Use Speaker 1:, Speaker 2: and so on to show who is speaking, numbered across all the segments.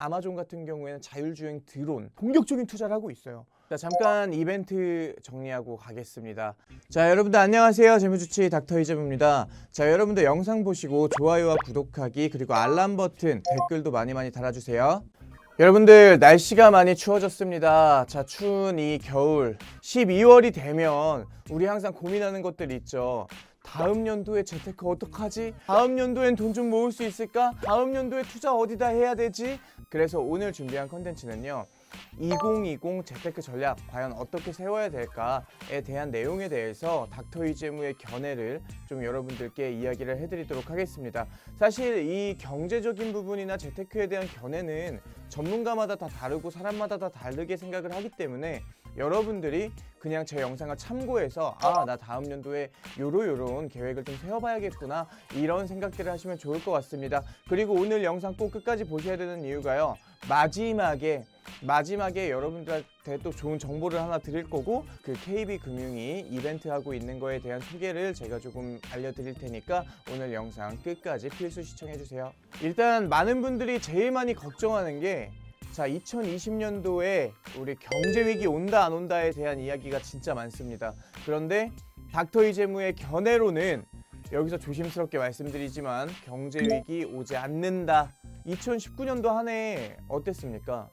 Speaker 1: 아마존 같은 경우에는 자율주행 드론 본격적인 투자를 하고 있어요. 자, 잠깐 이벤트 정리하고 가겠습니다. 자, 여러분들 안녕하세요. 재무주치 닥터 이재무입니다. 자, 여러분들 영상 보시고 좋아요와 구독하기 그리고 알람 버튼 댓글도 많이 달아주세요. 여러분들 날씨가 많이 추워졌습니다. 자, 추운 이 겨울 12월이 되면 우리 항상 고민하는 것들 있죠. 다음 연도에 재테크 어떡하지? 다음 연도엔 돈 좀 모을 수 있을까? 다음 연도에 투자 어디다 해야 되지? 그래서 오늘 준비한 컨텐츠는요, 2020 재테크 전략 과연 어떻게 세워야 될까에 대한 내용에 대해서 닥터 이재무의 견해를 좀 여러분들께 이야기를 해드리도록 하겠습니다. 사실 이 경제적인 부분이나 재테크에 대한 견해는 전문가마다 다 다르고 사람마다 다 다르게 생각을 하기 때문에 여러분들이 그냥 제 영상을 참고해서 나 다음 연도에 요런 계획을 좀 세워봐야겠구나 이런 생각들을 하시면 좋을 것 같습니다. 그리고 오늘 영상 꼭 끝까지 보셔야 되는 이유가요, 마지막에 여러분들한테 또 좋은 정보를 하나 드릴 거고, 그 KB금융이 이벤트 하고 있는 거에 대한 소개를 제가 조금 알려드릴 테니까 오늘 영상 끝까지 필수 시청해주세요. 일단 많은 분들이 제일 많이 걱정하는 게, 자, 2020년도에 우리 경제위기 온다 안 온다에 대한 이야기가 진짜 많습니다. 그런데 닥터 이재무의 견해로는 여기서 조심스럽게 말씀드리지만 경제위기 오지 않는다. 2019년도 한 해 어땠습니까?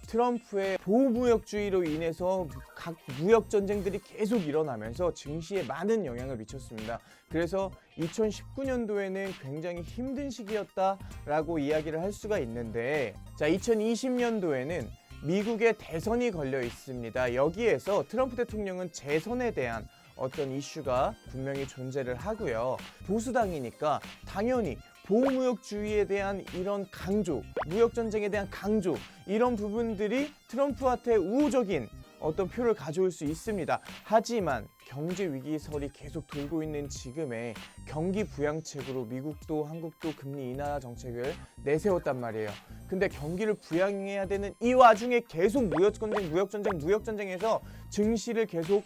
Speaker 1: 트럼프의 보호무역주의로 인해서 각 무역 전쟁들이 계속 일어나면서 증시에 많은 영향을 미쳤습니다. 그래서 2019년도에는 굉장히 힘든 시기였다라고 이야기를 할 수가 있는데, 자, 2020년도에는 미국의 대선이 걸려 있습니다. 여기에서 트럼프 대통령은 재선에 대한 어떤 이슈가 분명히 존재를 하고요. 보수당이니까 당연히 보호무역주의에 대한 이런 강조, 무역전쟁에 대한 강조, 이런 부분들이 트럼프한테 우호적인 어떤 표를 가져올 수 있습니다. 하지만 경제위기설이 계속 돌고 있는 지금에 경기 부양책으로 미국도 한국도 금리 인하 정책을 내세웠단 말이에요. 근데 경기를 부양해야 되는 이 와중에 계속 무역전쟁에서 증시를 계속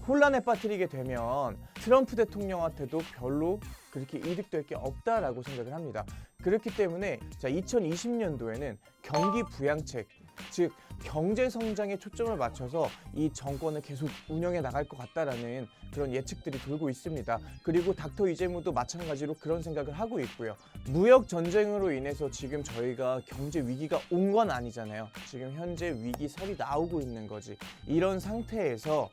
Speaker 1: 혼란에 빠뜨리게 되면 트럼프 대통령한테도 별로 그렇게 이득될 게 없다라고 생각을 합니다. 그렇기 때문에 자, 2020년도에는 경기 부양책, 즉 경제 성장에 초점을 맞춰서 이 정권을 계속 운영해 나갈 것 같다라는 그런 예측들이 돌고 있습니다. 그리고 닥터 이재무도 마찬가지로 그런 생각을 하고 있고요. 무역 전쟁으로 인해서 지금 저희가 경제 위기가 온 건 아니잖아요. 지금 현재 위기설이 나오고 있는 거지. 이런 상태에서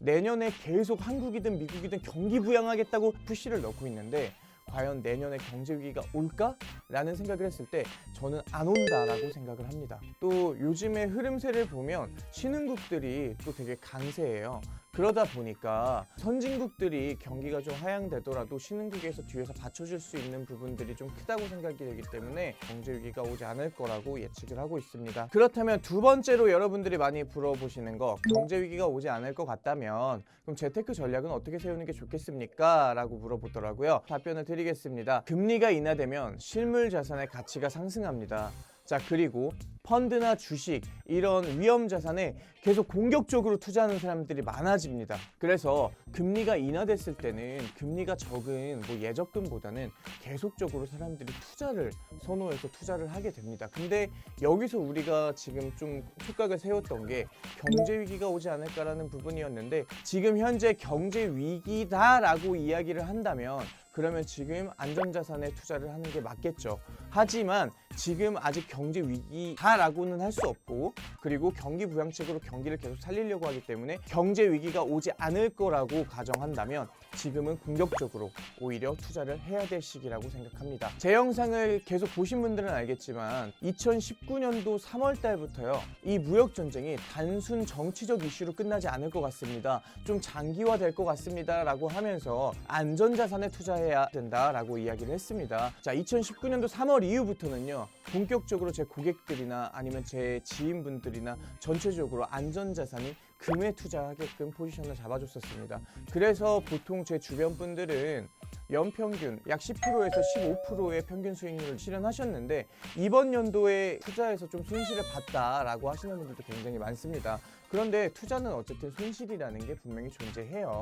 Speaker 1: 내년에 계속 한국이든 미국이든 경기 부양하겠다고 푸시를 넣고 있는데, 과연 내년에 경제 위기가 올까? 라는 생각을 했을 때 저는 안 온다라고 생각을 합니다. 또 요즘의 흐름세를 보면 신흥국들이 또 되게 강세예요. 그러다 보니까 선진국들이 경기가 좀 하향되더라도 신흥국에서 뒤에서 받쳐줄 수 있는 부분들이 좀 크다고 생각이 되기 때문에 경제 위기가 오지 않을 거라고 예측을 하고 있습니다. 그렇다면 두 번째로 여러분들이 많이 물어보시는 거, 경제 위기가 오지 않을 것 같다면 그럼 재테크 전략은 어떻게 세우는 게 좋겠습니까? 라고 물어보더라고요. 답변을 드리겠습니다. 금리가 인하되면 실물 자산의 가치가 상승합니다. 자, 그리고 펀드나 주식, 이런 위험 자산에 계속 공격적으로 투자하는 사람들이 많아집니다. 그래서 금리가 인하됐을 때는 금리가 적은 예적금보다는 계속적으로 사람들이 투자를 선호해서 투자를 하게 됩니다. 근데 여기서 우리가 지금 좀 촉각을 세웠던 게 경제 위기가 오지 않을까라는 부분이었는데, 지금 현재 경제 위기다라고 이야기를 한다면 그러면 지금 안전자산에 투자를 하는 게 맞겠죠. 하지만 지금 아직 경제 위기다라고는 할 수 없고, 그리고 경기 부양책으로 경기를 계속 살리려고 하기 때문에 경제 위기가 오지 않을 거라고 가정한다면 지금은 공격적으로 오히려 투자를 해야 될 시기라고 생각합니다. 제 영상을 계속 보신 분들은 알겠지만 2019년도 3월 달부터요, 이 무역 전쟁이 단순 정치적 이슈로 끝나지 않을 것 같습니다. 좀 장기화될 것 같습니다 라고 하면서 안전자산에 투자해야 된다라고 이야기를 했습니다. 자, 2019년도 3월 이후부터는요, 본격적으로 제 고객들이나 아니면 제 지인분들이나 전체적으로 안전자산이 금에 투자하게끔 포지션을 잡아줬었습니다. 그래서 보통 제 주변 분들은 연평균 약 10%에서 15%의 평균 수익률을 실현하셨는데, 이번 연도에 투자해서 좀 손실을 봤다라고 하시는 분들도 굉장히 많습니다. 그런데 투자는 어쨌든 손실이라는 게 분명히 존재해요.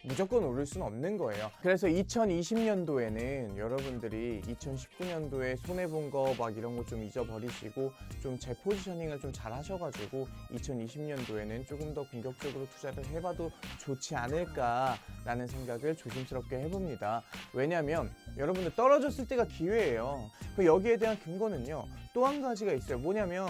Speaker 1: 무조건 오를 수는 없는 거예요. 그래서 2020년도에는 여러분들이 2019년도에 손해본 거 막 이런 거 좀 잊어버리시고 좀 제 포지셔닝을 좀 잘 하셔가지고 2020년도에는 조금 더 공격적으로 투자를 해봐도 좋지 않을까라는 생각을 조심스럽게 해봅니다. 왜냐하면 여러분들 떨어졌을 때가 기회예요. 그 여기에 대한 근거는요, 또 한 가지가 있어요. 뭐냐면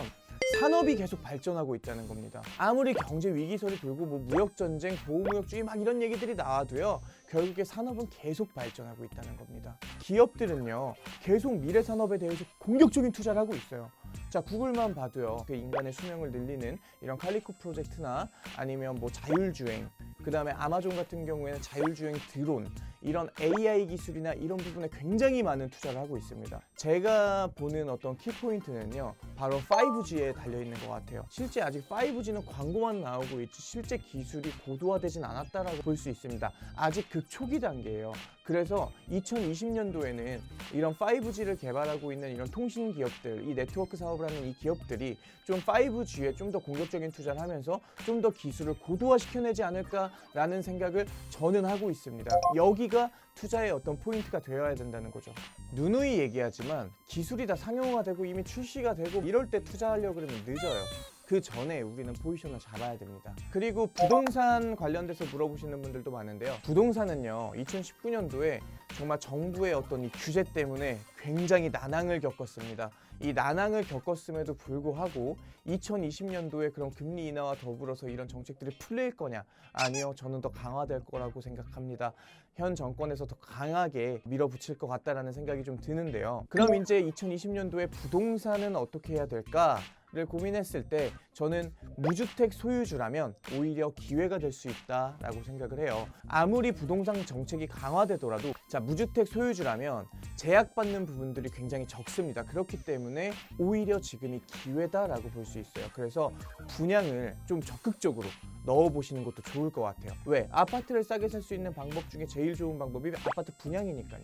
Speaker 1: 산업이 계속 발전하고 있다는 겁니다. 아무리 경제 위기설이 돌고 뭐 무역전쟁, 보호무역주의 막 이런 얘기들이 나와도요, 결국에 산업은 계속 발전하고 있다는 겁니다. 기업들은요, 계속 미래 산업에 대해서 공격적인 투자를 하고 있어요. 자, 구글만 봐도요, 그 인간의 수명을 늘리는 이런 칼리코 프로젝트나 아니면 뭐 자율주행, 그 다음에 아마존 같은 경우에는 자율주행 드론, 이런 AI 기술이나 이런 부분에 굉장히 많은 투자를 하고 있습니다. 제가 보는 어떤 키포인트는요, 바로 5G에 달려있는 것 같아요. 실제 아직 5G는 광고만 나오고 있지 실제 기술이 고도화되진 않았다라고 볼 수 있습니다. 아직 극초기 단계예요. 그래서 2020년도에는 이런 5G를 개발하고 있는 이런 통신 기업들, 이 네트워크 사업을 하는 이 기업들이 좀 5G에 좀 더 공격적인 투자를 하면서 좀 더 기술을 고도화시켜내지 않을까라는 생각을 저는 하고 있습니다. 여기가 투자의 어떤 포인트가 되어야 된다는 거죠. 누누이 얘기하지만 기술이 다 상용화되고 이미 출시가 되고 이럴 때 투자하려고 그러면 늦어요. 그 전에 우리는 포지션을 잡아야 됩니다. 그리고 부동산 관련돼서 물어보시는 분들도 많은데요. 부동산은요, 2019년도에 정말 정부의 어떤 이 규제 때문에 굉장히 난항을 겪었습니다. 이 난항을 겪었음에도 불구하고 2020년도에 그럼 금리 인하와 더불어서 이런 정책들이 풀릴 거냐? 아니요, 저는 더 강화될 거라고 생각합니다. 현 정권에서 더 강하게 밀어붙일 것 같다라는 생각이 좀 드는데요. 그럼 이제 2020년도에 부동산은 어떻게 해야 될까? 를 고민했을 때 저는 무주택 소유주라면 오히려 기회가 될 수 있다라고 생각을 해요. 아무리 부동산 정책이 강화되더라도 자, 무주택 소유주라면 제약받는 부분들이 굉장히 적습니다. 그렇기 때문에 오히려 지금이 기회다라고 볼 수 있어요. 그래서 분양을 좀 적극적으로 넣어보시는 것도 좋을 것 같아요. 왜? 아파트를 싸게 살 수 있는 방법 중에 제일 좋은 방법이 아파트 분양이니까요.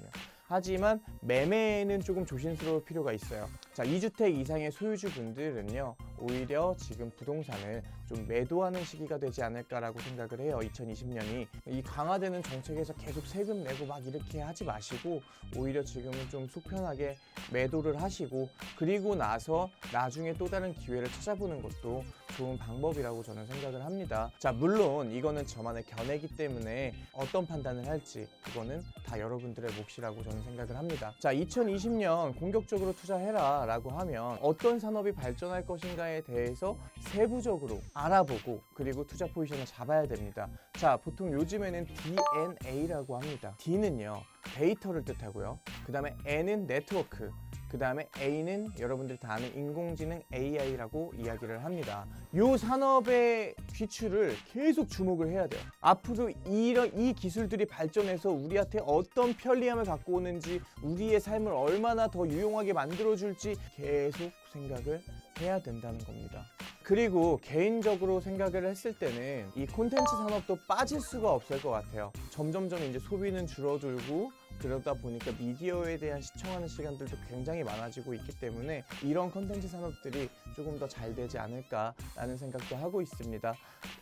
Speaker 1: 하지만 매매는 조금 조심스러울 필요가 있어요. 자, 2주택 이상의 소유주분들은요, 오히려 지금 부동산을 좀 매도하는 시기가 되지 않을까라고 생각을 해요. 2020년이 이 강화되는 정책에서 계속 세금 내고 막 이렇게 하지 마시고 오히려 지금은 좀 속편하게 매도를 하시고, 그리고 나서 나중에 또 다른 기회를 찾아보는 것도 좋은 방법이라고 저는 생각을 합니다. 자, 물론 이거는 저만의 견해이기 때문에 어떤 판단을 할지 그거는 다 여러분들의 몫이라고 저는 생각을 합니다. 자, 2020년 공격적으로 투자해라 라고 하면 어떤 산업이 발전할 것인가에 대해서 세부적으로 알아보고 그리고 투자 포지션을 잡아야 됩니다. 자, 보통 요즘에는 DNA라고 합니다. D는요, 데이터를 뜻하고요. 그 다음에 N은 네트워크, 그 다음에 A는 여러분들이 다 아는 인공지능 AI라고 이야기를 합니다. 이 산업의 귀추를 계속 주목을 해야 돼요. 앞으로 이 기술들이 발전해서 우리한테 어떤 편리함을 갖고 오는지, 우리의 삶을 얼마나 더 유용하게 만들어줄지 계속 생각을 해야 된다는 겁니다. 그리고 개인적으로 생각을 했을 때는 이 콘텐츠 산업도 빠질 수가 없을 것 같아요. 점점점 이제 소비는 줄어들고 그러다 보니까 미디어에 대한 시청하는 시간들도 굉장히 많아지고 있기 때문에 이런 콘텐츠 산업들이 조금 더 잘 되지 않을까라는 생각도 하고 있습니다.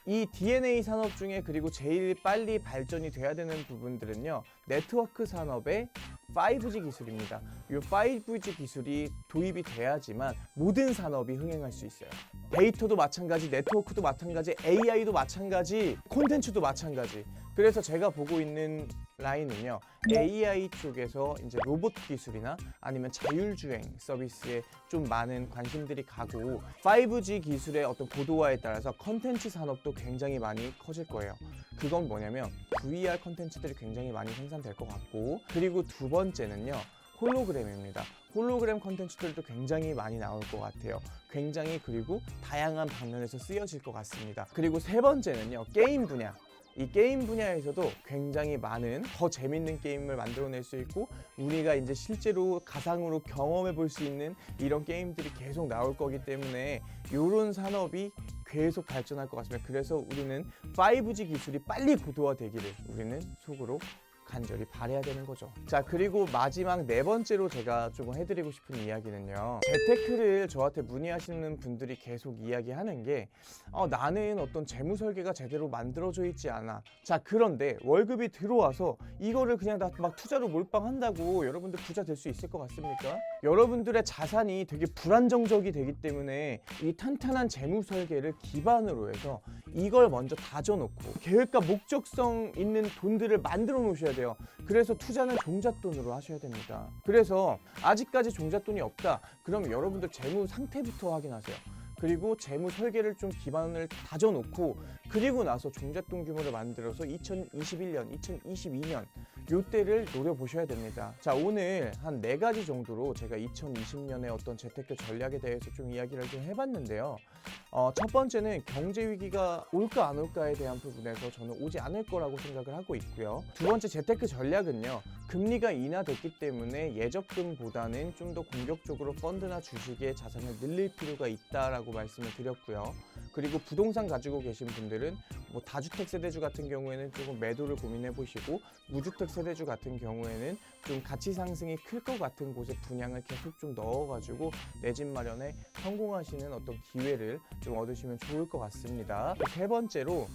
Speaker 1: 이 DNA 산업 중에 그리고 제일 빨리 발전이 돼야 되는 부분들은요, 네트워크 산업의 5G 기술입니다. 이 5G 기술이 도입이 돼야지만 모든 산업이 흥행할 수 있어요. 데이터도 마찬가지, 네트워크도 마찬가지, AI도 마찬가지, 콘텐츠도 마찬가지. 그래서 제가 보고 있는 라인은요, AI 쪽에서 이제 로봇 기술이나 아니면 자율주행 서비스에 좀 많은 관심들이 가고 5G 기술의 어떤 고도화에 따라서 컨텐츠 산업도 굉장히 많이 커질 거예요. 그건 뭐냐면 VR 컨텐츠들이 굉장히 많이 생산될 것 같고, 그리고 두 번째는요, 홀로그램입니다. 홀로그램 컨텐츠들도 굉장히 많이 나올 것 같아요. 굉장히 그리고 다양한 방면에서 쓰여질 것 같습니다. 그리고 세 번째는요, 게임 분야. 이 게임 분야에서도 굉장히 많은 더 재밌는 게임을 만들어낼 수 있고 우리가 이제 실제로 가상으로 경험해 볼 수 있는 이런 게임들이 계속 나올 거기 때문에 이런 산업이 계속 발전할 것 같습니다. 그래서 우리는 5G 기술이 빨리 고도화되기를 우리는 속으로 간절히 바라야 되는 거죠. 자, 그리고 마지막 네 번째로 제가 조금 해드리고 싶은 이야기는요, 재테크를 저한테 문의하시는 분들이 계속 이야기하는 게 나는 어떤 재무 설계가 제대로 만들어져 있지 않아. 자, 그런데 월급이 들어와서 이거를 그냥 다 막 투자로 몰빵한다고 여러분들 부자 될 수 있을 것 같습니까? 여러분들의 자산이 되게 불안정적이 되기 때문에 이 탄탄한 재무 설계를 기반으로 해서 이걸 먼저 다져놓고 계획과 목적성 있는 돈들을 만들어 놓으셔야 돼요. 그래서 투자는 종잣돈으로 하셔야 됩니다. 그래서 아직까지 종잣돈이 없다, 그럼 여러분들 재무 상태부터 확인하세요. 그리고 재무 설계를 좀 기반을 다져놓고 그리고 나서 종잣돈 규모를 만들어서 2021년, 2022년 요때를 노려보셔야 됩니다. 자, 오늘 한 4가지 정도로 제가 2020년에 어떤 재테크 전략에 대해서 좀 이야기를 좀 해봤는데요. 첫 번째는 경제 위기가 올까 안 올까에 대한 부분에서 저는 오지 않을 거라고 생각을 하고 있고요. 두 번째 재테크 전략은요, 금리가 인하됐기 때문에 예적금보다는 좀 더 공격적으로 펀드나 주식에 자산을 늘릴 필요가 있다라고 말씀을 드렸고요. 그리고 부동산 가지고 계신 분들은 뭐 다주택 세대주 같은 경우에는 조금 매도를 고민해 보시고, 무주택 세대주 같은 경우에는 좀 가치 상승이 클 것 같은 곳에 분양을 계속 좀 넣어가지고 내 집 마련에 성공하시는 어떤 기회를 좀 얻으시면 좋을 것 같습니다. 세 번째로,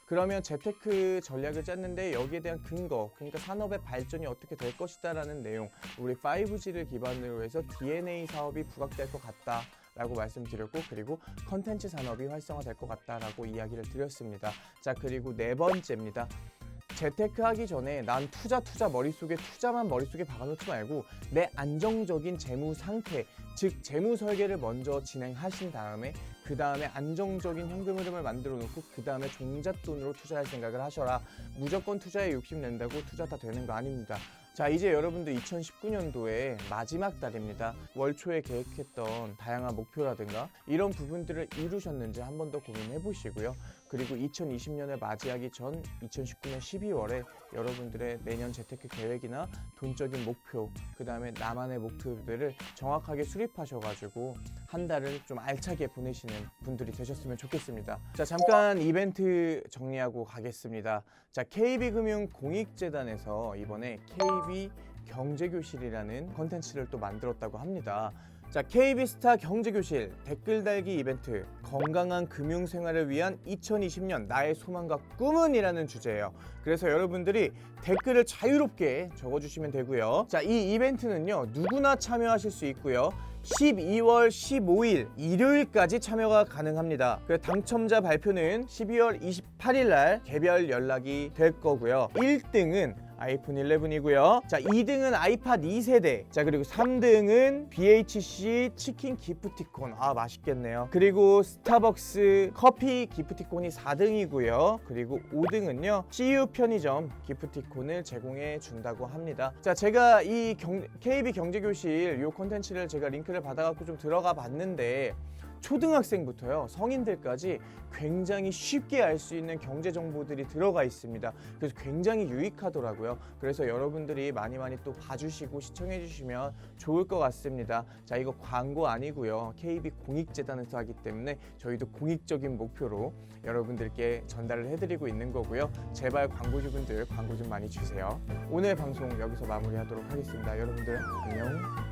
Speaker 1: 그러면 재테크 전략을 짰는데 여기에 대한 근거, 그러니까 산업의 발전이 어떻게 될 것이다 라는 내용, 우리 5G를 기반으로 해서 DNA 사업이 부각될 것 같다 라고 말씀드렸고, 그리고 컨텐츠 산업이 활성화될 것 같다라고 이야기를 드렸습니다. 자, 그리고 네 번째입니다. 재테크 하기 전에 난 투자 머릿속에 투자만 머릿속에 박아놓지 말고 내 안정적인 재무 상태, 즉 재무 설계를 먼저 진행하신 다음에 그 다음에 안정적인 현금 흐름을 만들어 놓고 그 다음에 종잣돈으로 투자할 생각을 하셔라. 무조건 투자에 욕심 낸다고 투자 다 되는 거 아닙니다. 자, 이제 여러분들 2019년도에 마지막 달입니다. 월 초에 계획했던 다양한 목표라든가 이런 부분들을 이루셨는지 한 번 더 고민해 보시고요. 그리고 2020년을 맞이하기 전 2019년 12월에 여러분들의 내년 재테크 계획이나 돈적인 목표, 그 다음에 나만의 목표들을 정확하게 수립하셔가지고 한 달을 좀 알차게 보내시는 분들이 되셨으면 좋겠습니다. 자, 잠깐 이벤트 정리하고 가겠습니다. 자, KB금융 공익재단에서 이번에 KB 경제교실이라는 컨텐츠를 또 만들었다고 합니다. 자, KB스타 경제교실 댓글 달기 이벤트, 건강한 금융생활을 위한 2020년 나의 소망과 꿈은 이라는 주제예요. 그래서 여러분들이 댓글을 자유롭게 적어주시면 되고요. 자, 이 이벤트는요, 누구나 참여하실 수 있고요. 12월 15일 일요일까지 참여가 가능합니다. 그 당첨자 발표는 12월 28일 날 개별 연락이 될 거고요. 1등은 아이폰 11이고요. 자, 2등은 아이팟 2세대. 자, 그리고 3등은 BHC 치킨 기프티콘. 아, 맛있겠네요. 그리고 스타벅스 커피 기프티콘이 4등이고요. 그리고 5등은요, CU 편의점 기프티콘을 제공해 준다고 합니다. 자, 제가 이 KB 경제교실 요 콘텐츠를 제가 링크를 받아갖고 좀 들어가 봤는데, 초등학생부터요 성인들까지 굉장히 쉽게 알 수 있는 경제 정보들이 들어가 있습니다. 그래서 굉장히 유익하더라고요. 그래서 여러분들이 많이 또 봐주시고 시청해 주시면 좋을 것 같습니다. 자, 이거 광고 아니고요, KB 공익재단에서 하기 때문에 저희도 공익적인 목표로 여러분들께 전달을 해드리고 있는 거고요. 제발 광고주분들 광고 좀 많이 주세요. 오늘 방송 여기서 마무리하도록 하겠습니다. 여러분들 안녕.